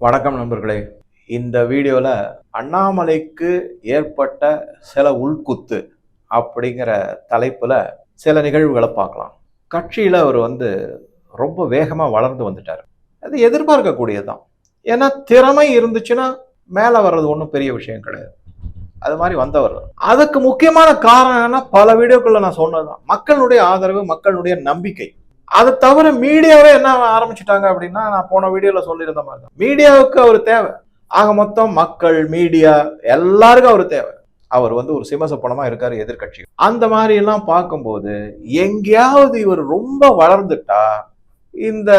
வணக்கம் நண்பர்களே. இந்த வீடியோவில் அண்ணாமலைக்கு ஏற்பட்ட சில உள்குத்து அப்படிங்கிற தலைப்பில் சில நிகழ்வுகளை பார்க்கலாம். கட்சியில் அவர் ரொம்ப வேகமாக வளர்ந்து வந்துட்டார். அது எதிர்பார்க்கக்கூடியதுதான். ஏன்னா திறமை இருந்துச்சுன்னா மேலே வர்றது ஒன்றும் பெரிய விஷயம் கிடையாது. அது மாதிரி வந்தவர். அதுக்கு முக்கியமான காரணம் என்ன, பல வீடியோக்களில் நான் சொன்னதுதான், மக்களுடைய ஆதரவு, மக்களுடைய நம்பிக்கை. அதை தவிர மீடியாவே என்ன ஆரம்பிச்சுட்டாங்க அப்படின்னா, நான் போன வீடியோல சொல்லியிருந்த மாதிரி தான், மீடியாவுக்கு அவர் தேவை. ஆக மொத்தம் மக்கள், மீடியா எல்லாருக்கும் அவர் தேவை. அவர் ஒரு சிம்மசப்பனமா இருக்காரு எதிர்கட்சி. அந்த மாதிரி எல்லாம் பார்க்கும்போது எங்கேயாவது இவர் ரொம்ப வளர்ந்துட்டா இந்த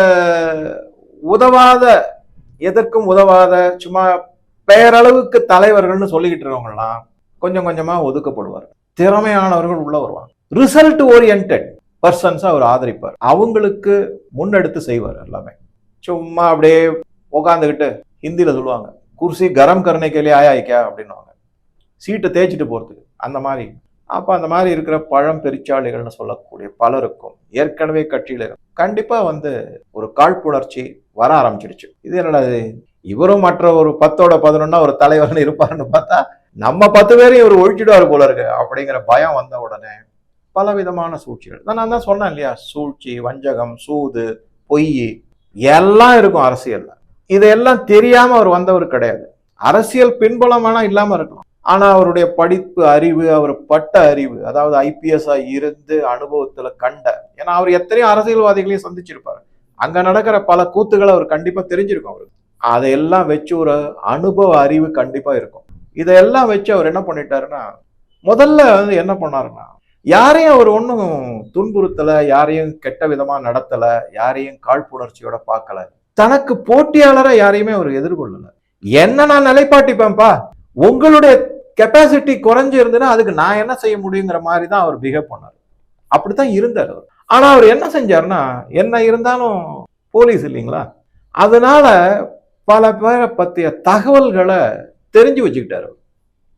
உதவாத, எதற்கும் உதவாத, சும்மா பெயரளவுக்கு தலைவர்கள்னு சொல்லிக்கிட்டு இருக்கவங்கலாம் கொஞ்சம் கொஞ்சமா ஒதுக்கப்படுவார். திறமையானவர்கள் உள்ள வருவாங்க. ரிசல்ட் ஓரியன்டட் பர்சன்ஸ் அவர் ஆதரிப்பார். அவங்களுக்கு முன்னெடுத்து செய்வார் எல்லாமே. சும்மா அப்படியே உட்காந்துக்கிட்டு ஹிந்தியில சொல்லுவாங்க, குர்சி கரம் கருணை கேலி ஆயாய்க்கா அப்படின்னுவாங்க, சீட்டை தேய்ச்சிட்டு போறதுக்கு. அந்த மாதிரி அப்ப அந்த மாதிரி இருக்கிற பழம் பெருச்சாளிகள்னு சொல்லக்கூடிய பலருக்கும் ஏற்கனவே கட்சியில கண்டிப்பா ஒரு காழ்ப்புணர்ச்சி வர ஆரம்பிச்சிடுச்சு. இது என்னடா, இவரும் மற்ற ஒரு 10-11 ஒரு தலைவர்னு இருப்பாருன்னு பார்த்தா நம்ம 10 பேரையும் இவர் ஒழிச்சிடுவாரு போல இருக்கு அப்படிங்கிற பயம் வந்த உடனே பலவிதமான சூழ்ச்சிகள். நான் தான் சொன்னேன் இல்லையா, சூழ்ச்சி, வஞ்சகம், சூது, பொய் எல்லாம் இருக்கும் அரசியல்ல. இதெல்லாம் தெரியாம அவர் வந்தவர் கிடையாது. அரசியல் பின்புலம் வேணா இல்லாம இருக்கலாம், ஆனா அவருடைய படிப்பு, அறிவு, அவர் பட்ட அறிவு, அதாவது IPS இருந்து அனுபவத்துல கண்ட, ஏன்னா அவர் எத்தனையோ அரசியல்வாதிகளையும் சந்திச்சிருப்பாரு. அங்க நடக்கிற பல கூத்துக்களை அவர் கண்டிப்பா தெரிஞ்சிருக்கும். அவருக்கு அதையெல்லாம் வச்சு ஒரு அனுபவ அறிவு கண்டிப்பா இருக்கும். இதையெல்லாம் வச்சு அவர் என்ன பண்ணிட்டாருன்னா, முதல்ல என்ன பண்ணாருன்னா, யாரையும் அவர் ஒன்றும் துன்புறுத்தலை, யாரையும் கெட்ட விதமா நடத்தலை, யாரையும் காழ்ப்புணர்ச்சியோட பார்க்கல, தனக்கு போட்டியாளரை யாரையுமே அவர் எதிர்கொள்ளல. என்ன நான் நிலைப்பாட்டிப்பேன்ப்பா, உங்களுடைய கெப்பாசிட்டி குறைஞ்சு இருந்ததுன்னா அதுக்கு நான் என்ன செய்ய முடியுங்கிற மாதிரி தான் அவர் பிஹேவ் பண்ணார். அப்படித்தான் இருந்தார் அவர். ஆனா அவர் என்ன செஞ்சாருன்னா, என்ன இருந்தாலும் போலீஸ் இல்லைங்களா, அதனால பல பேரை பற்றிய தகவல்களை தெரிஞ்சு வச்சுக்கிட்டாரு.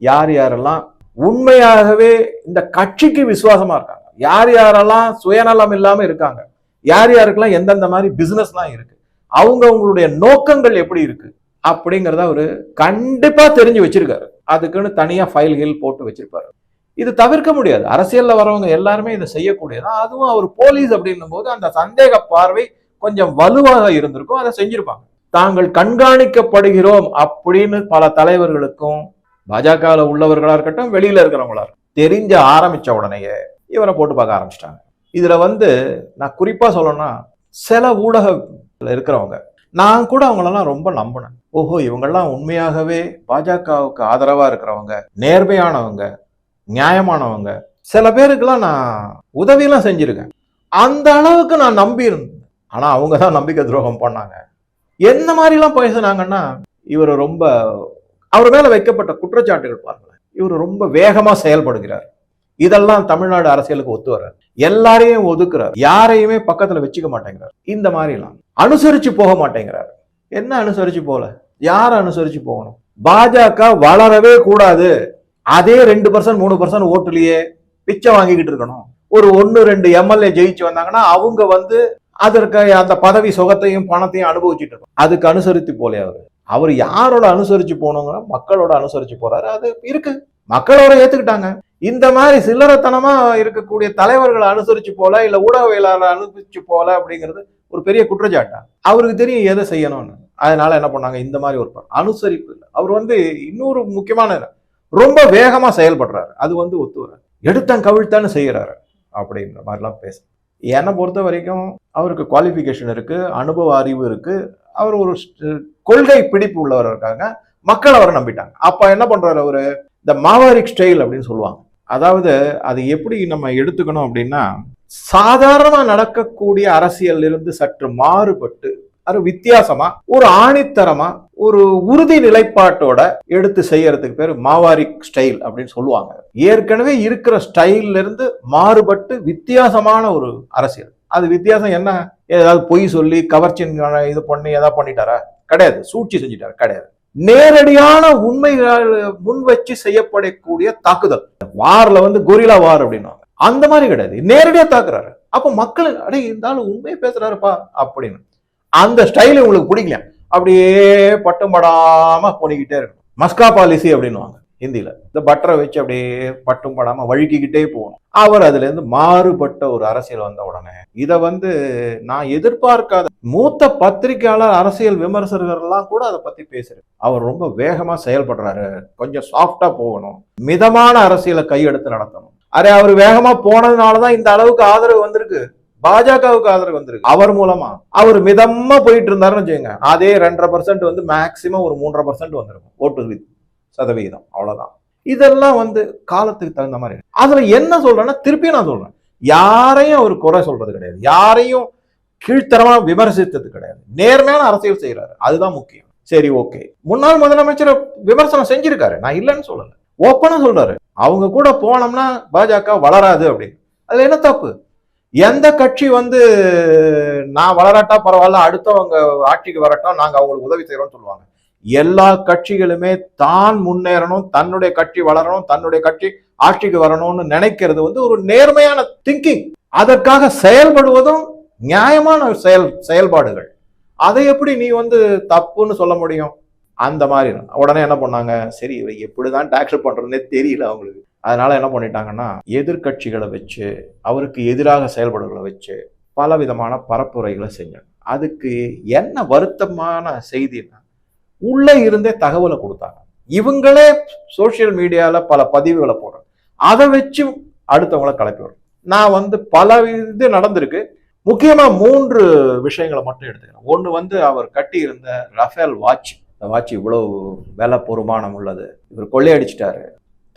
யார் யாரெல்லாம் உண்மையாகவே இந்த கட்சிக்கு விசுவாசமா இருக்காங்க, யார் யாரெல்லாம் சுயநலம் இல்லாம இருக்காங்க, யார் யாருக்கெல்லாம் எந்தெந்த மாதிரி பிசினஸ்லாம் இருக்கு, அவங்களுடைய நோக்கங்கள் எப்படி இருக்கு அப்படிங்கிறத அவரு கண்டிப்பா தெரிஞ்சு வச்சிருக்காரு. அதுக்குன்னு தனியா ஃபைல்கள் போட்டு வச்சிருப்பாரு. இது தவிர்க்க முடியாது. அரசியல்ல வரவங்க எல்லாருமே இதை செய்யக்கூடியதான். அதுவும் அவர் போலீஸ் அப்படின்னும் போது அந்த சந்தேக பார்வை கொஞ்சம் வலுவாக இருந்திருக்கும். அதை செஞ்சிருப்பாங்க. தாங்கள் கண்காணிக்கப்படுகிறோம் அப்படின்னு பல தலைவர்களுக்கும், பாஜக உள்ளவர்களா இருக்கட்டும், வெளியில இருக்கிறவங்களா இருக்கட்டும், தெரிஞ்ச ஆரம்பிச்ச உடனேயே இவரை போட்டு பார்க்க ஆரம்பிச்சிட்டாங்க. இதுல நான் குறிப்பா சொல்லணும்னா, சில ஊடகத்துல இருக்கிறவங்க, நான் கூட அவங்களெல்லாம் ரொம்ப நம்பினேன். ஓஹோ, இவங்கெல்லாம் உண்மையாகவே பாஜகவுக்கு ஆதரவா இருக்கிறவங்க, நேர்மையானவங்க, நியாயமானவங்க. சில பேருக்கெல்லாம் நான் உதவியெல்லாம் செஞ்சிருக்கேன். அந்த அளவுக்கு நான் நம்பி இருந்தேன். ஆனா அவங்க தான் நம்பிக்கை துரோகம் பண்ணாங்க. என்ன மாதிரிலாம் பேசுனாங்கன்னா, இவர் ரொம்ப, அவர் மேல வைக்கப்பட்ட குற்றச்சாட்டுகள் பாருங்களேன், இவர் ரொம்ப வேகமா செயல்படுகிறார். இதெல்லாம் தமிழ்நாடு அரசியலுக்கு ஒத்து வராது. எல்லாரையும் ஒதுக்குறார், யாரையுமே பக்கத்துல வச்சுக்க மாட்டேங்கிறார். இந்த மாதிரி எல்லாம் அனுசரிச்சு போக மாட்டேங்கிறார். என்ன அனுசரிச்சு போல, யார அனுசரிச்சு போகணும்? பாஜக வளரவே கூடாது, அதே 2% 3% ஓட்டுலயே பிச்சை வாங்கிக்கிட்டு இருக்கணும். ஒரு 1-2 MLA ஜெயிச்சு வந்தாங்கன்னா அவங்க அதற்கு அந்த பதவி சுகத்தையும் பணத்தையும் அனுபவிச்சுட்டு இருக்கோம். அதுக்கு அனுசரித்து போல அவர் யாரோட அனுசரிச்சு போனோங்கிற, மக்களோட அனுசரிச்சு போறாரு. அது இருக்கு, மக்களோட ஏத்துக்கிட்டாங்க. இந்த மாதிரி சில்லறத்தனமா இருக்கக்கூடிய தலைவர்களை அனுசரிச்சு போல, இல்ல ஊடகவியலாளர் அனுசரிச்சு போல அப்படிங்கிறது ஒரு பெரிய குற்றச்சாட்டா. அவருக்கு தெரியும் எதை செய்யணும்னு. அதனால என்ன பண்ணாங்க, இந்த மாதிரி ஒரு அனுசரிப்பு இல்லை. அவர் இன்னொரு முக்கியமான, ரொம்ப வேகமா செயல்படுறாரு. அது ஒத்து வர, எடுத்தான் கவிழ்த்தான்னு செய்யறாரு அப்படின்ற மாதிரிலாம் பேச. என்னை பொறுத்த வரைக்கும் அவருக்கு குவாலிஃபிகேஷன் இருக்கு, அனுபவ அறிவு இருக்கு, அவர் ஒரு கொள்கை பிடிப்பு உள்ளவர் இருக்காங்க, மக்கள் அவரை நம்பிட்டாங்க. அப்ப என்ன பண்றாரு அவரு, இந்த மாவாரிக் ஸ்டைல் அப்படின்னு சொல்லுவாங்க. அதாவது அது எப்படி நம்ம எடுத்துக்கணும் அப்படின்னா, சாதாரணமா நடக்கக்கூடிய அரசியல் இருந்து சற்று மாறுபட்டு, அது வித்தியாசமா, ஒரு ஆணித்தரமா, ஒரு உறுதி நிலைப்பாட்டோட எடுத்து செய்யறதுக்கு பேரு மாவாரிக் ஸ்டைல் அப்படின்னு சொல்லுவாங்க. ஏற்கனவே இருக்கிற ஸ்டைல்ல இருந்து மாறுபட்டு வித்தியாசமான ஒரு அரசியல். அது வித்தியாசம் என்ன, ஏதாவது பொய் சொல்லி கவர்ச்சி இது பண்ணி ஏதாவது பண்ணிட்டாரா? கிடையாது. சூழ்ச்சி செஞ்சிட்டாரு? கிடையாது. நேரடியான உண்மைகள் முன் வச்சு செய்யப்படக்கூடிய தாக்குதல். வார்ல கொரில்லா வார் அப்படின்னா அந்த மாதிரி கிடையாது, நேரடியா தாக்குறாரு. அப்ப மக்கள் அடே இருந்தாலும் உண்மையை பேசுறாருப்பா அப்படின்னு. அந்த ஸ்டைல் உங்களுக்கு பிடிக்கல, அப்படியே பட்டும் படாம போனிக்கிட்டே இருக்கும். மஸ்கா பாலிசி அப்படின்னுவாங்க ஹிந்தியில. இந்த பட்டரை வச்சு அப்படியே பட்டும் படாம வழுக்கிக்கிட்டே போகணும். அவர் அதுல இருந்து மாறுபட்ட ஒரு அரசியல் வந்த உடனே இதை நான் எதிர்பார்க்காத மூத்த பத்திரிகையாளர் அரசியல் விமர்சகர்கள் எல்லாம் கூட அதை பத்தி பேசுறாரு. அவர் ரொம்ப வேகமா செயல்படுறாரு, கொஞ்சம் சாஃப்டா போகணும், மிதமான அரசியலை கையெடுத்து நடத்தணும். அவர் வேகமா போனதுனாலதான் இந்த அளவுக்கு ஆதரவு வந்திருக்கு, பாஜகவுக்கு ஆதரவு வந்திருக்கு. அவர் மூலமா அவர் மிதமா போயிட்டு இருந்தாருன்னு வச்சுக்கோங்க, அதே 2.5% மேக்சிமம் ஒரு 3.5% வந்திருக்கும் ஓட்டு சதவீதம், அவ்வளவுதான். இதெல்லாம் காலத்துக்கு தகுந்த மாதிரி. அதுல என்ன சொல்றேன்னா, திருப்பி நான் சொல்றேன், யாரையும் அவர் குறை சொல்றது கிடையாது, யாரையும் கீழ்த்தரமா விமர்சித்தது கிடையாது, நேர்மையான அரசியல் செய்யறாரு, அதுதான் முக்கியம். சரி, ஓகே, முன்னாள் முதலமைச்சர் விமர்சனம் செஞ்சிருக்காரு, நான் இல்லைன்னு சொல்லல, ஓப்பனா சொல்றாரு, அவங்க கூட போனோம்னா பாஜக வளராது அப்படின்னு. அதுல என்ன தப்பு? எந்த கட்சி நான் வளராட்டா பரவாயில்ல, அடுத்தவங்க ஆட்சிக்கு வரட்டும், நாங்க அவங்களுக்கு உதவி செய்யறோம்னு சொல்லுவாங்க. எல்லா கட்சிகளுமே தான் முன்னேறணும், தன்னுடைய கட்சி வளரணும், தன்னுடைய கட்சி ஆட்சிக்கு வரணும்னு நினைக்கிறது ஒரு நேர்மையான திங்கிங். அதற்காக செயல்படுவதும் நியாயமான செயல்பாடுகள். அதை எப்படி நீ தப்புன்னு சொல்ல முடியும்? அந்த மாதிரி உடனே என்ன பண்ணாங்க, சரி இவை எப்படிதான் டாக்ஸ் பண்றதுன்னே தெரியல அவங்களுக்கு. அதனால என்ன பண்ணிட்டாங்கன்னா, எதிர்கட்சிகளை வச்சு, அவருக்கு எதிராக செயல்படுகளை வச்சு பல விதமான பரப்புரைகளை செஞ்சாங்க. அதுக்கு என்ன வருத்தமான செய்தின்னா, உள்ள இருந்தே தகவலை கொடுத்தாங்க. இவங்களே சோசியல் மீடியால பல பதிவுகளை போடுறாங்க, அதை வச்சு அடுத்தவங்களை கிளப்பி வரும். நான் பல இது நடந்திருக்கு, முக்கியமா 3 விஷயங்களை மட்டும் எடுத்துக்கிறேன். ஒண்ணு அவர் கட்டி இருந்த ரஃபேல் வாட்ச். இந்த வாட்ச் இவ்வளவு விலை பொறுமானம் உள்ளது, இவர் கொள்ளையடிச்சிட்டாரு,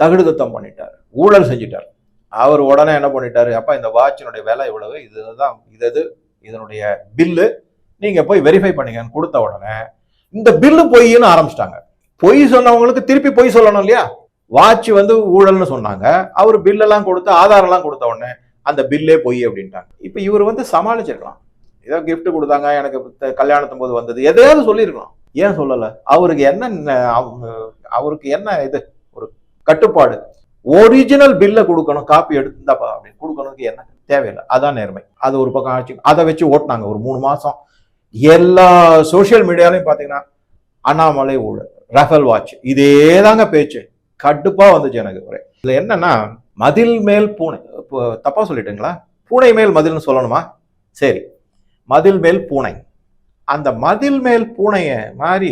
தகுடுதத்தம் பண்ணிட்டாரு, ஊழல் செஞ்சிட்டாரு. அவர் உடனே என்ன பண்ணிட்டாரு, அப்பா இந்த வாட்சினுடைய விலை இவ்வளவு, இதுதான் இதனுடைய பில்லு, நீங்க போய் வெரிஃபை பண்ணீங்கன்னு கொடுத்த உடனே இந்த பில்லு பொய்ன்னு ஆரம்பிச்சிட்டாங்க. பொய் சொன்னவங்களுக்கு திருப்பி பொய் சொல்லணும் இல்லையா? வாட்ச் ஊழல்னு சொன்னாங்க, அவர் பில்லெல்லாம் கொடுத்து ஆதாரம் எல்லாம் கொடுத்த உடனே அந்த பில்லே பொய் அப்படின்ட்டாங்க. இப்ப இவர் சமாளிச்சிருக்கலாம், ஏதோ கிஃப்ட் கொடுத்தாங்க, எனக்கு கல்யாணத்தும் போது வந்தது, எதையாவது சொல்லியிருக்கலாம். ஏன் சொல்லல? அவருக்கு என்ன இது ஒரு கட்டுப்பாடு, ஒரிஜினல் பில்ல கொடுக்கணும், காப்பி எடுத்துதாப்பா அப்படின்னு கொடுக்கணும்னு என்ன தேவையில்லை. அதான் நேர்மை. அது ஒரு பக்கம் ஆச்சு. அதை வச்சு ஓட்டினாங்க ஒரு 3 மாசம். எல்லா சோசியல் மீடியாலையும் பாத்தீங்கன்னா அண்ணாமலை ஊழல், ரஃபேல் வாட்ச், இதே தாங்க பேச்சு. கடுப்பா வந்துச்சு எனக்கு ஒரே. இதுல என்னன்னா, மதில் மேல் பூனை, தப்பா சொல்லிட்டுங்களா? பூனை மேல் மதில்னு சொல்லணுமா? சரி, மதில் மேல் பூனை. அந்த மதில் மேல் பூனைய மாதிரி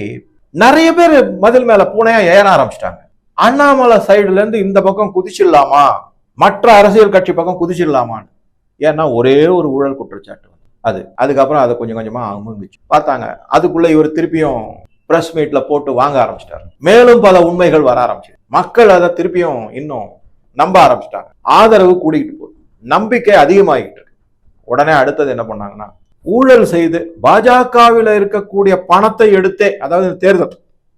நிறைய பேர் மதில் மேல பூனையா ஏற ஆரம்பிச்சிட்டாங்க. அண்ணாமலை சைடுல இருந்து இந்த பக்கம் குதிச்சிடலாமா, மற்ற அரசியல் கட்சி பக்கம் குதிச்சிடலாமான்னு. ஏன்னா ஒரே ஒரு ஊழல் குற்றச்சாட்டு அதுக்கப்புறம் அதை கொஞ்சம் கொஞ்சமா அமுங்கிச்சு பார்த்தாங்க. அதுக்குள்ள இவர் திருப்பியும் பிரஸ் மீட்ல போட்டு வாங்க ஆரம்பிச்சிட்டாரு. மேலும் பல உண்மைகள் வர ஆரம்பிச்சு, மக்கள் அதை திருப்பியும் இன்னும் நம்ப ஆரம்பிச்சிட்டாங்க. ஆதரவு கூடிக்கிட்டு போகுது, நம்பிக்கை அதிகமாகிட்டு இருக்கு. உடனே அடுத்தது என்ன பண்ணாங்கன்னா, ஊழல் செய்து பாஜகவில் இருக்கக்கூடிய பணத்தை எடுத்தே, அதாவது தேர்தல்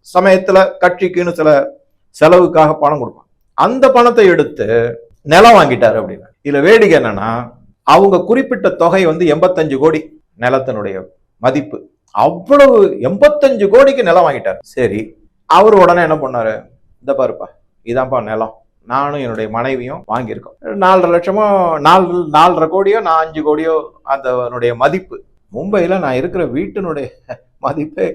சமயத்துல கட்சிக்குன்னு சில செலவுக்காக பணம் கொடுப்பாங்க, அந்த பணத்தை எடுத்து நிலம் வாங்கிட்டாரு அப்படின்னு. இதுல வேடிக்கை என்னன்னா, அவங்க குறிப்பிட்ட தொகை 85 கோடி நிலத்தினுடைய மதிப்பு. அவ்வளவு 85 கோடிக்கு நிலம் வாங்கிட்டாரு. சரி, அவர் உடனே என்ன பண்ணாரு, இந்த பாருப்பா, இதான்ப்பா நிலம், நானும் என்னுடைய மனைவியும் வாங்கியிருக்கோம், 4.5 லட்சமோ 4.5 கோடியோ 5 கோடியோ அதனுடைய மதிப்பு. மும்பையில நான் இருக்கிற வீட்டினுடைய மதிப்பே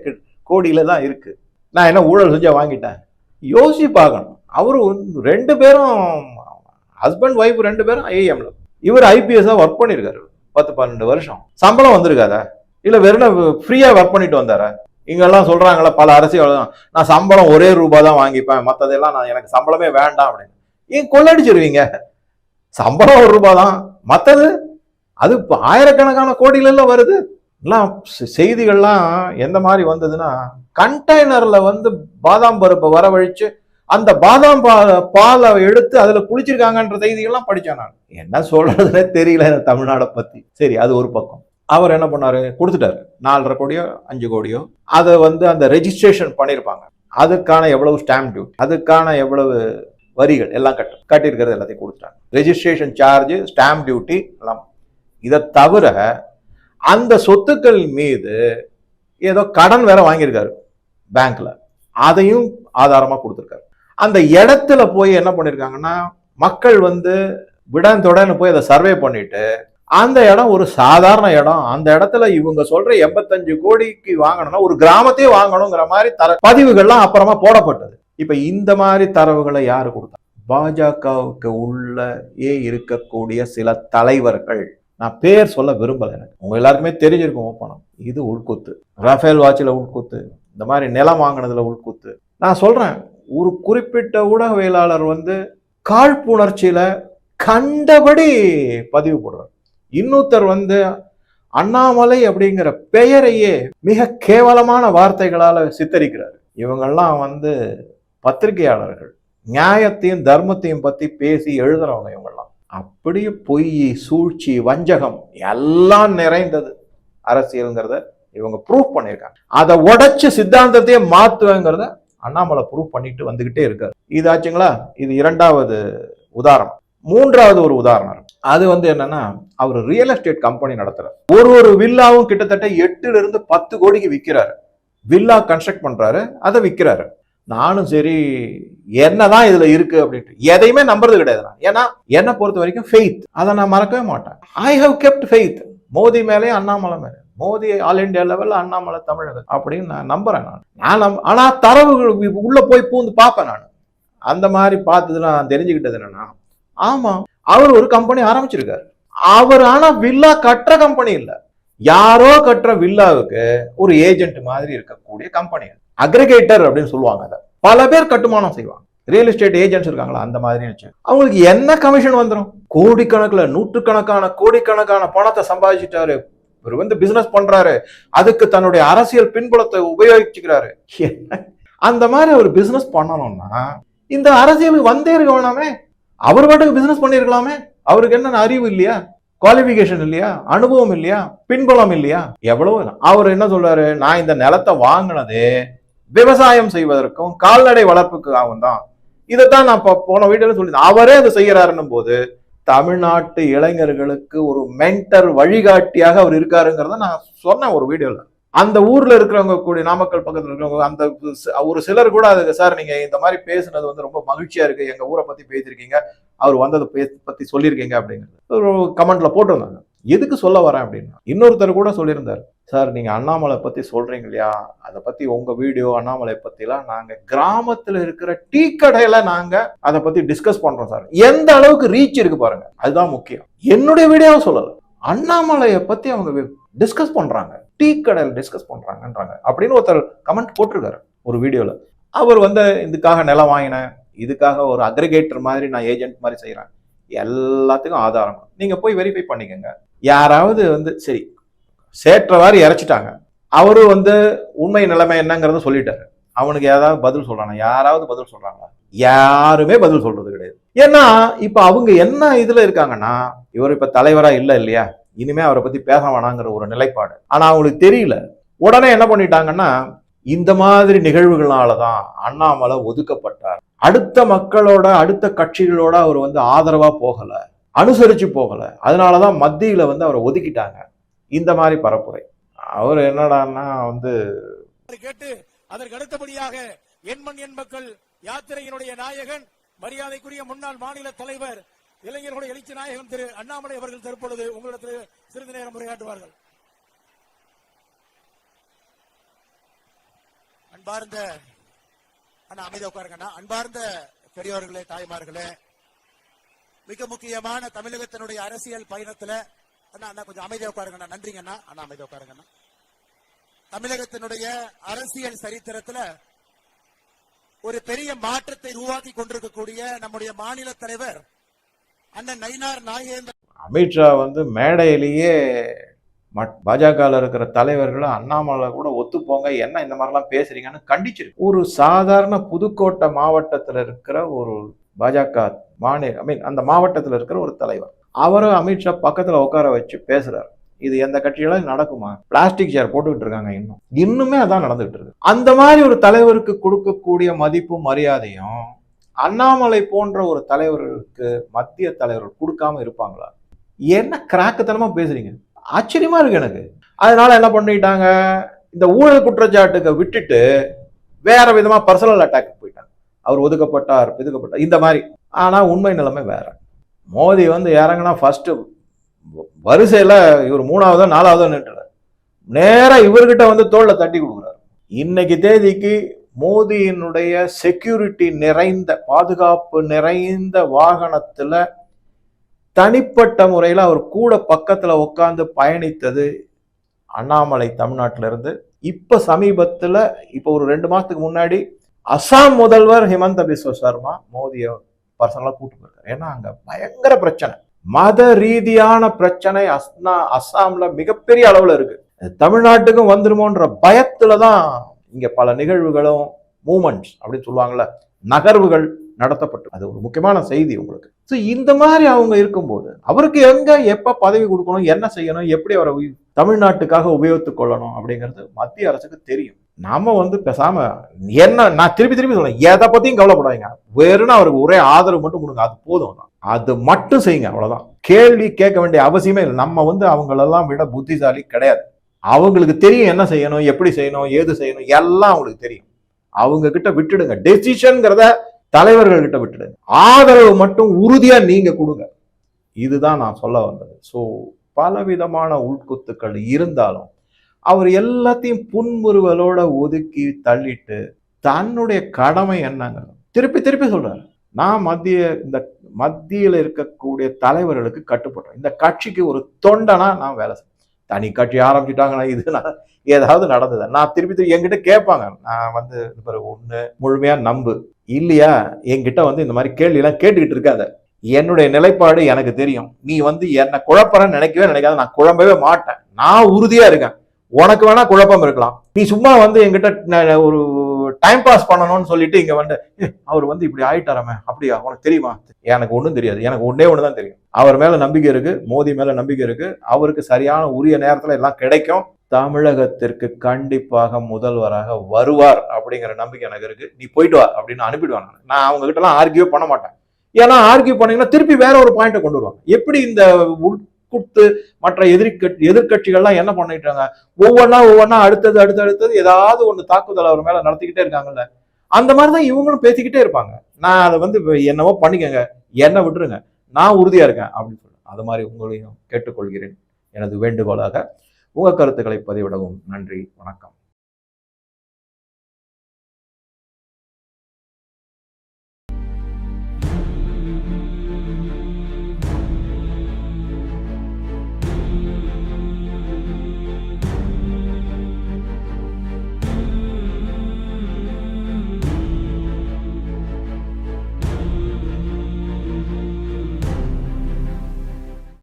கோடியில தான் இருக்கு. நான் என்ன ஊழல் செஞ்சா வாங்கிட்டேன்? யோசிச்சு பார்க்கணும். அவரு 2 பேரும் ஹஸ்பண்ட் ஒய்ஃப் 2 பேரும் ஐஏஎம்ல, இவர் ஐபிஎஸ்ஸா ஒர்க் பண்ணிருக்காரு 10-12 வருஷம். சம்பளம் வந்திருக்காதா? இல்ல வெறும் ஃப்ரீயா ஒர்க் பண்ணிட்டு வந்தாரா? இங்கெல்லாம் சொல்றாங்களா பல அரசியல், நான் சம்பளம் ஒரே ரூபாய் தான் வாங்கிப்பேன், மத்ததெல்லாம் எனக்கு சம்பளமே வேண்டாம் அப்படின்னு. ஏன் கொள்ளடிச்சிருவீங்க? சம்பளம் 1 ரூபாய் தான், மத்தது அது ஆயிரக்கணக்கான கோடியில எல்லாம் வருது. எல்லாம் செய்திகள்லாம் எந்த மாதிரி வந்ததுன்னா, கண்டெய்னர்ல பாதாம் பருப்பை வரவழைச்சு அந்த பாதாம் பாலை எடுத்து அதுல குளிச்சிருக்காங்கன்ற செய்திகள்லாம் படிச்சேன் நான். என்ன சொல்றதுன்னே தெரியல தமிழ்நாடை பத்தி. சரி, அது ஒரு பக்கம். அவர் என்ன பண்ணாரு, கொடுத்துட்டாரு 4.5 கோடியோ 5 கோடியோ. அதை அந்த ரெஜிஸ்ட்ரேஷன் பண்ணிருப்பாங்க, அதுக்கான எவ்வளவு ஸ்டாம்ப் டியூட்டி, அதுக்கான எவ்வளவு வரிகள் எல்லாம் கட்டியிருக்கிறது எல்லாத்தையும் கொடுத்துட்டாங்க. ரெஜிஸ்ட்ரேஷன் சார்ஜ், ஸ்டாம்ப் டியூட்டி எல்லாம். இதை தவிர அந்த சொத்துக்கள் மீது ஏதோ கடன் வேற வாங்கியிருக்காரு பேங்க்ல, அதையும் ஆதாரமா கொடுத்துருக்காரு. அந்த இடத்துல போய் என்ன பண்ணிருக்காங்கன்னா, மக்கள் விடத்தொடன்னு போய் அதை சர்வே பண்ணிட்டு அந்த இடம் ஒரு சாதாரண இடம். அந்த இடத்துல இவங்க சொல்ற 85 கோடிக்கு வாங்கணும்னா ஒரு கிராமத்தையே வாங்கணுங்கிற மாதிரி பதிவுகள்லாம் அப்புறமா போடப்பட்டது. இப்ப இந்த மாதிரி தரவுகளை யாரு கொடுத்தா? பாஜகவுக்கு உள்ளே இருக்கக்கூடிய சில தலைவர்கள். நான் பேர் சொல்ல விரும்பல. எனக்கு உங்க எல்லாருக்குமே தெரிஞ்சிருக்கும் ஓப்பனம். இது உள்குத்து. ரஃபேல் வாட்சில உள்குத்து, இந்த மாதிரி நிலம் வாங்கினதுல உள்குத்து. நான் சொல்றேன், ஒரு குறிப்பிட்ட ஊடகவியலாளர் காழ்ப்புணர்ச்சியில கண்டபடி பதிவு போடுறார். இன்னொருத்தர் அண்ணாமலை அப்படிங்கிற பெயரையே மிக கேவலமான வார்த்தைகளால சித்தரிக்கிறார். இவங்கெல்லாம் பத்திரிகையாளர்கள், நியாயத்தையும் தர்மத்தையும் பத்தி பேசி எழுதுறவங்க. இவங்கெல்லாம் அப்படியே பொய், சூழ்ச்சி, வஞ்சகம் எல்லாம் நிறைந்தது அரசியல்ங்கிறத இவங்க ப்ரூவ் பண்ணியிருக்காங்க. அதை உடைச்சு சித்தாந்தத்தையே மாத்துவேங்கிறத அண்ணாமலை ப்ரூவ் பண்ணிட்டு வந்துகிட்டே இருக்காரு. இது ஆச்சுங்களா? இது இரண்டாவது உதாரணம். மூன்றாவது ஒரு உதாரணம், அது என்னன்னா, அவர் ரியல் எஸ்டேட் கம்பெனி நடத்துறாரு. ஒரு வில்லாவும் கிட்டத்தட்ட 8 to 10 கோடிக்கு விற்கிறாரு. வில்லா கன்ஸ்ட்ரக்ட் பண்றாரு, அதை விற்கிறாரு. நானும் சரி, என்னதான் இதுல இருக்கு அப்படின்ட்டு எதையுமே நம்புறது கிடையாது. ஏன்னா என்னை பொறுத்த வரைக்கும் ஃபெய்த், அதை நான் மறக்கவே மாட்டேன். I have kept faith. Modi மேலே, அண்ணாமலை மேலே. மோடி ஆல் இண்டியா லெவல்ல, அண்ணாமலை தமிழக அப்படின்னு நான் நம்புறேன். ஆனா தரவுகள் உள்ள போய் பூந்து பார்ப்பேன். நான் அந்த மாதிரி பார்த்ததுல நான் தெரிஞ்சுக்கிட்டது என்னன்னா, ஆமா, அவர் ஒரு கம்பெனி ஆரம்பிச்சிருக்காரு. அவர் ஆனா வில்லா கட்டுற கம்பெனி இல்ல, யாரோ கட்டுற வில்லாவுக்கு ஒரு ஏஜென்ட் மாதிரி இருக்கக்கூடிய கம்பெனி. அக்ரிகேட்டர் அப்படின்னு சொல்லுவாங்க. அதை பல பேர் கட்டுமானம் செய்வாங்க. ரியல் எஸ்டேட் ஏஜென்ட்ஸ் இருக்காங்களா, அந்த மாதிரி அவங்களுக்கு என்ன கமிஷன் வந்துடும்? கோடிக்கணக்கில், நூற்றுக்கணக்கான கோடிக்கணக்கான பணத்தை சம்பாதிச்சிட்டாரு. இவர் பிசினஸ் பண்றாரு, அதுக்கு தன்னுடைய அரசியல் பின்புலத்தை உபயோகிச்சுக்கிறாரு. அந்த மாதிரி ஒரு பிசினஸ் பண்ணணும்னா இந்த அரசியலுக்கு வந்தே இருக்க வேணாமே? அவர் பாட்டுக்கு பிசினஸ் பண்ணிருக்கலாமே. அவருக்கு என்ன அறிவு இல்லையா? குவாலிபிகேஷன் இல்லையா? அனுபவம் இல்லையா? பின்புலம் இல்லையா? எவ்வளவு. அவர் என்ன சொல்றாரு, நான் இந்த நிலத்தை வாங்கினதே விவசாயம் செய்வதற்கும் கால்நடை வளர்ப்புக்காகவும் தான். இதைத்தான் நான் போன வீடியோல சொல்லி, அவரே அதை செய்யறாருன்னும் போது தமிழ்நாட்டு இளைஞர்களுக்கு ஒரு மென்டர், வழிகாட்டியாக அவர் இருக்காருங்கிறத நான் சொன்னேன் ஒரு வீடியோல. அந்த ஊர்ல இருக்கிறவங்க கூட, நாமக்கல் பக்கத்துல இருக்கிறவங்க, அந்த ஒரு சிலர் கூட அதுக்கு, சார் நீங்க இந்த மாதிரி பேசுனது ரொம்ப மகிழ்ச்சியா இருக்கு, எங்க ஊரை பத்தி பேசிருக்கீங்க, அவர் வந்ததை பத்தி சொல்லியிருக்கீங்க அப்படிங்கிறது ஒரு கமெண்ட்ல போட்டிருந்தாங்க. எதுக்கு சொல்ல வரேன் அப்படின்னா, இன்னொருத்தர் கூட சொல்லியிருந்தாரு, சார் நீங்க அண்ணாமலை பத்தி சொல்றீங்க இல்லையா, அதை பத்தி உங்க வீடியோ அண்ணாமலை பத்தி எல்லாம் நாங்க கிராமத்துல இருக்கிற டீ கடையில நாங்க அதை பத்தி டிஸ்கஸ் பண்றோம் சார். எந்த அளவுக்கு ரீச் இருக்கு பாருங்க, அதுதான் முக்கியம். என்னுடைய வீடியோவும் சொல்லல, அண்ணாமலையை பத்தி அவங்க டிஸ்கஸ் பண்றாங்க, டீ கடையில் டிஸ்கஸ் பண்றாங்கன்றாங்க அப்படின்னு ஒருத்தர் கமெண்ட் போட்டிருக்காரு ஒரு வீடியோல. அவர் இதுக்காக நிலம் வாங்கினேன், இதுக்காக ஒரு அக்ரிகேட்டர் மாதிரி நான் ஏஜென்ட் மாதிரி செய்யறேன், எல்லாத்துக்கும் ஆதாரம் நீங்க போய் வெரிஃபை பண்ணிக்கங்க. யாராவது சரி சேற்றவாறு இறைச்சிட்டாங்க, அவரு உண்மை நிலைமை என்னங்கிறத சொல்லிட்டாரு, அவனுக்கு ஏதாவது பதில் சொல்றாங்க? யாராவது பதில் சொல்றாங்களா? யாருமே பதில் சொல்றது கிடையாது. ஏன்னா இப்ப அவங்க என்ன இதுல இருக்காங்கன்னா, இவர் இப்ப தலைவரா இல்லையா, இனிமே அவரை பத்தி பேச வேணாங்கிற ஒரு நிலைப்பாடு. ஆனா அவங்களுக்கு தெரியல. உடனே என்ன பண்ணிட்டாங்கன்னா, இந்த மாதிரி நிகழ்வுகளாலதான் அண்ணாமலை ஒதுக்கப்பட்டார். அடுத்த மக்களோட, அடுத்த கட்சிகளோட அவர் ஆதரவா போகல, அனுசரிச்சு போகல. அதனாலதான் மத்தியில அவரை ஒதுக்கிட்டாங்க. இந்த மாதிரி பரப்புரை. அவர் என்னடான்னா கேட்டு அதற்கு அடுத்தபடியாக எண்மண் எண் மக்கள் யாத்திரையினுடைய நாயகன், மரியாதைக்குரிய முன்னாள் மாநில தலைவர், இளைஞர்களுடைய எழுச்சி நாயகன் திரு அண்ணாமலை அவர்கள் தற்பொழுது உங்களிடத்தில் சிறிது நேரம் உரையாற்றுவார்கள். அன்பார்ந்த அண்ணா, அமைதி உட்காருங்கண்ணா. அன்பார்ந்த பெரியவர்களே, தாய்மார்களே, மிக முக்கியமான தமிழகத்தினுடைய அரசியல் பயணத்துல, அண்ணா அண்ணா கொஞ்சம் அமைதியா உட்காருங்கண்ணா. நன்றிங்கண்ணா. அண்ணா அமைதியா உட்காருங்கண்ணா. தமிழகத்தினுடைய அரசியல் சரித்திரத்துல ஒரு பெரிய மாற்றத்தை உருவாக்கி கொண்டிருக்கக்கூடிய நம்முடைய மாநில தலைவர் அண்ணன் நயினார் நாகேந்திரன். அமித்ஷா மேடையிலேயே பாஜக இருக்கிற தலைவர்களை அண்ணாமலை கூட ஒத்துப்போங்க, என்ன இந்த மாதிரிலாம் பேசுறீங்கன்னு கண்டிச்சிருக்கு. ஒரு சாதாரண புதுக்கோட்டை மாவட்டத்தில் இருக்கிற ஒரு பாஜக அந்த மாவட்டத்தில் இருக்கிற ஒரு தலைவர், அவரும் அமித்ஷா பக்கத்துல உட்கார வச்சு பேசுறாரு. இது எந்த கட்சியெல்லாம் நடக்குமா? பிளாஸ்டிக் சேர் போட்டுக்கிட்டு இருக்காங்க. இன்னுமே அதான் நடந்துகிட்டு இருக்கு. அந்த மாதிரி ஒரு தலைவருக்கு கொடுக்கக்கூடிய மதிப்பும் மரியாதையும் அண்ணாமலை போன்ற ஒரு தலைவர்களுக்கு மத்திய தலைவர்கள் கொடுக்காம இருப்பாங்களா? என்ன கிராக்குத்தனமா பேசுறீங்க, ஆச்சரியமா இருக்கு எனக்கு. அதனால என்ன பண்ணிட்டாங்க, இந்த ஊழல் குற்றச்சாட்டுக்கு விட்டுட்டு வேற விதமா பர்சனல் அட்டாக் போயிட்டாங்க. அவர் ஒதுக்கப்பட்டார், இந்த மாதிரி. ஆனா உண்மை நிலைமை வேற. மோடி இறங்கினா ஃபர்ஸ்ட் வரிசையில இவர் 3ஆவதோ 4ஆவதோ நின்றுறாரு. நேரா இவர்கிட்ட வந்து தோல்ல தட்டி கொடுக்குறாரு. இன்னைக்கு தேதிக்கு மோடியினுடைய செக்யூரிட்டி நிறைந்த, பாதுகாப்பு நிறைந்த வாகனத்துல தனிப்பட்ட முறையில அவர் கூட பக்கத்துல உட்கார்ந்து பயணித்தது அண்ணாமலை தமிழ்நாட்டில இருந்து. இப்ப சமீபத்துல இப்ப ஒரு 2 மாசத்துக்கு முன்னாடி அசாம் முதல்வர் ஹிமந்த பிஸ்வ சர்மா மோடிய பர்சனலா கூட்டு போயிருக்காரு. ஏன்னா அங்க பயங்கர பிரச்சனை, மத ரீதியான பிரச்சனை அஸ்ஸாம்ல மிகப்பெரிய அளவுல இருக்கு. தமிழ்நாட்டுக்கும் வந்துருமோன்ற பயத்துலதான் இங்க பல நிகழ்வுகளும் மூமெண்ட்ஸ் அப்படின்னு சொல்லுவாங்கல்ல, நகர்வுகள் நடத்தப்பட்டு. அது ஒரு முக்கியமான செய்தி உங்களுக்கு. ஸோ இந்த மாதிரி அவங்க இருக்கும்போது அவருக்கு எங்க எப்ப பதவி கொடுக்கணும், என்ன செய்யணும், எப்படி அவரை தமிழ்நாட்டுக்காக உபயோகித்துக் கொள்ளணும் அப்படிங்கிறது மத்திய அரசுக்கு தெரியும். நாம வந்து பேசாம என்ன, நான் திருப்பி சொல்றேன், எதை பத்தியும் கவலைப்படாதீங்க, வேறுனா அவருக்கு ஒரே ஆதரவு மட்டும் கொடுங்க, அது போதும், அது மட்டும் செய்யுங்க, அவ்வளவுதான். கேள்வி கேட்க வேண்டிய அவசியமே இல்லை. நம்ம வந்து அவங்களெல்லாம் விட புத்திசாலி கிடையாது. அவங்களுக்கு தெரியும் என்ன செய்யணும், எப்படி செய்யணும், ஏது செய்யணும், எல்லாம் அவங்களுக்கு தெரியும். அவங்க கிட்ட விட்டுடுங்க, டெசிஷன்ங்கிறத தலைவர்கள் கிட்ட விட்டுடுங்க, ஆதரவு மட்டும் உறுதியா நீங்க கொடுங்க. இதுதான் நான் சொல்ல வந்தது. ஸோ பலவிதமான உள்குத்துக்கள் இருந்தாலும் அவர் எல்லாத்தையும் புன்முறுவலோட ஒதுக்கி தள்ளிட்டு தன்னுடைய கடமை என்னங்க திருப்பி சொல்றாரு. நான் மத்தியில இருக்கக்கூடிய தலைவர்களுக்கு கட்டுப்படுறேன், இந்த கட்சிக்கு ஒரு தொண்டனா நான் வேலை செய்யறேன். தனி கட்சி ஆரம்பிச்சுட்டாங்கன்னா இது ஏதாவது நடந்தது நான் திருப்பி என்கிட்ட கேட்பாங்க. நான் வந்து ஒண்ணு முழுமையா நம்பு, இல்லையா என்கிட்ட வந்து இந்த மாதிரி கேள்வி எல்லாம் கேட்டுக்கிட்டு இருக்காத. என்னுடைய நிலைப்பாடு எனக்கு தெரியும். நீ வந்து என்ன குழப்பறன்னு நினைக்கவே நினைக்காத. நான் குழம்பவே மாட்டேன், நான் உறுதியா இருக்கேன். உனக்கு வேணா குழப்பம் இருக்கலாம், நீ சும்மா வந்து என்கிட்ட ஒரு டைம் பாஸ் பண்ணணும்னு சொல்லிட்டு இங்க வந்து அவர் வந்து இப்படி ஆயிட்டாரமே, அப்படியா உனக்கு தெரியுமா? எனக்கு ஒண்ணும் தெரியாது, எனக்கு ஒன்னே ஒண்ணுதான் தெரியும். அவர் மேல நம்பிக்கை இருக்கு, மோடி மேல நம்பிக்கை இருக்கு, அவருக்கு சரியான உரிய நேரத்துல எல்லாம் கிடைக்கும். தமிழகத்திற்கு கண்டிப்பாக முதல்வராக வருவார் அப்படிங்கிற நம்பிக்கை எனக்கு இருக்கு. நீ போயிட்டு வா அப்படின்னு அனுப்பிடுவாங்க. நான் அவங்க கிட்ட எல்லாம் ஆர்கியூ பண்ண மாட்டேன். ஏன்னா ஆர்கியூ பண்ணீங்கன்னா திருப்பி வேற ஒரு பாயிண்ட கொண்டு வருவாங்க. எப்படி இந்த உட்குத்து மற்ற எதிர்கட்சிகள்லாம் என்ன பண்ணிட்டாங்க, ஒவ்வொன்னா அடுத்தது ஏதாவது ஒண்ணு தாக்குதல் அவர் மேல நடத்திக்கிட்டே இருக்காங்கல்ல, அந்த மாதிரிதான் இவங்களும் பேசிக்கிட்டே இருப்பாங்க. நான் அதை வந்து என்னவோ பண்ணிக்கங்க, என்ன விட்டுருங்க, நான் உறுதியா இருக்கேன் அப்படின்னு சொல்றேன். அது மாதிரி உங்களையும் கேட்டுக்கொள்கிறேன். எனது வேண்டுகோளாக உங்க கருத்துக்களை பதிவிடவும். நன்றி, வணக்கம்.